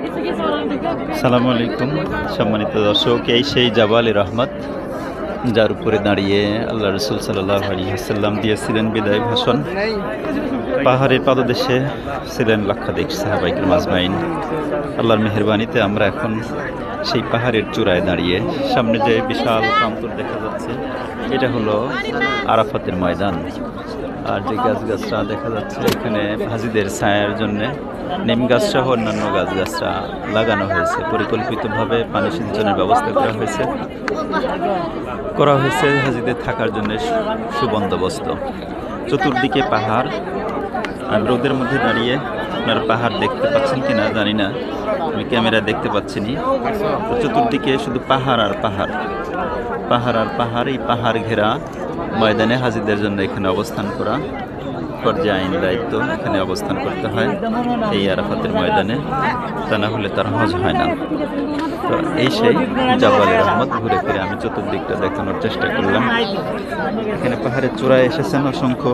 সালামু আলাইকুম সম্মানিত দর্শক, এই সেই জাবালে রহমত যার উপরে দাঁড়িয়ে আল্লাহ রসুল সাল্লাল্লাহু আলাইহি ওয়াসাল্লাম দিয়েছিলেন বিদায় ভাষণ। পাহাড়ের পাদদেশে ছিলেন লক্ষাধিক সাহাবায়ে কেরাম আজমাইন। আল্লাহর মেহেরবানিতে আমরা এখন সেই পাহাড়ের চূড়ায় দাঁড়িয়ে, সামনে যে বিশাল প্রান্তর দেখা যাচ্ছে এটা হলো আরাফাতের ময়দান। আর যে গাছগাছরা দেখা যাচ্ছে এখানে হাজিদের ছায়ার জন্যে নিম গাছ সহ অন্যান্য গাছগাছরা লাগানো হয়েছে। পরিকল্পিতভাবে পানি সিঞ্চনের ব্যবস্থা করা হয়েছে হাজিদের থাকার জন্য সুবন্দোবস্ত। চতুর্দিকে পাহাড়। আমি রোদের মধ্যে দাঁড়িয়ে আপনারা পাহাড় দেখতে পাচ্ছেন কিনা জানি না, আমি ক্যামেরা দেখতে পাচ্ছি না। চতুর্দিকে শুধু পাহাড় আর পাহাড়, পাহাড় আর পাহাড়। এই পাহাড় ঘেরা ময়দানে হাজিদের জন্য এখানে অবস্থান করা পর্যায়ে আইন দায়িত্ব, এখানে অবস্থান করতে হয় এই আরাফাতের ময়দানে, তা না হলে তার হজ হয় না। তো এই সেই জাবালে রহমত। ঘুরে ফিরে আমি চতুর্দিকটা দেখানোর চেষ্টা করলাম। এখানে পাহাড়ের চূড়ায় এসেছেন অসংখ্য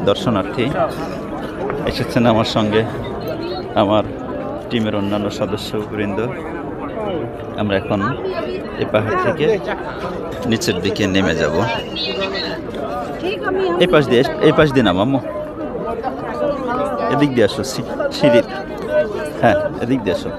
দর্শনার্থী, এসেছেন আমার সঙ্গে আমার টিমের অন্যান্য সদস্যবৃন্দ। আমরা এখন এই পাহাড় থেকে নিচের দিকে নেমে যাব। এই পাশ দিয়ে নামামো, এদিক দিয়ে আসো সিঁড়ি। হ্যাঁ, এদিক দিয়ে আসো।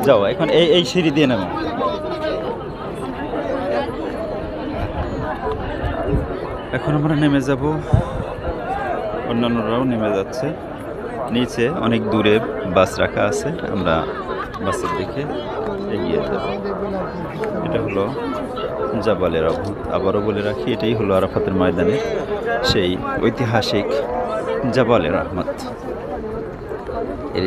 যাও এখন এই সিঁড়ি দিয়ে নামো। এখন আমরা নেমে যাব, অন্যান্যরাও নেমে যাচ্ছে। নিচে অনেক দূরে বাস রাখা আছে, আমরা বাসের দিকে এগিয়ে যাব। এটা হলো জাবালে রহমত। আবারও বলে রাখি, এটাই হলো আরাফাতের ময়দানে সেই ঐতিহাসিক জাবালে রহমত। এর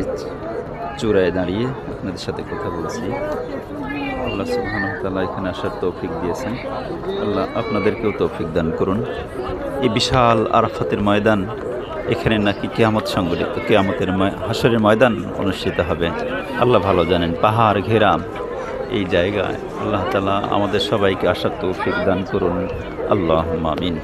চূড়ায় দাঁড়িয়ে আপনাদের সাথে কথা বলছি। আল্লাহ সুবহানাহু ওয়া তাআলা এখানে আসার তৌফিক দিয়েছেন। আল্লাহ আপনাদেরকেও তৌফিক দান করুন। এই বিশাল আরাফাতের ময়দান, এখানে নাকি কিয়ামত সংঘটিত, কিয়ামতের হাসরের ময়দান অনুষ্ঠিত হবে। আল্লাহ ভালো জানেন। পাহাড় ঘেরা এই জায়গায় আল্লাহ তাআলা আমাদের সবাইকে আসার তৌফিক দান করুন। আল্লাহুম্মা আমিন।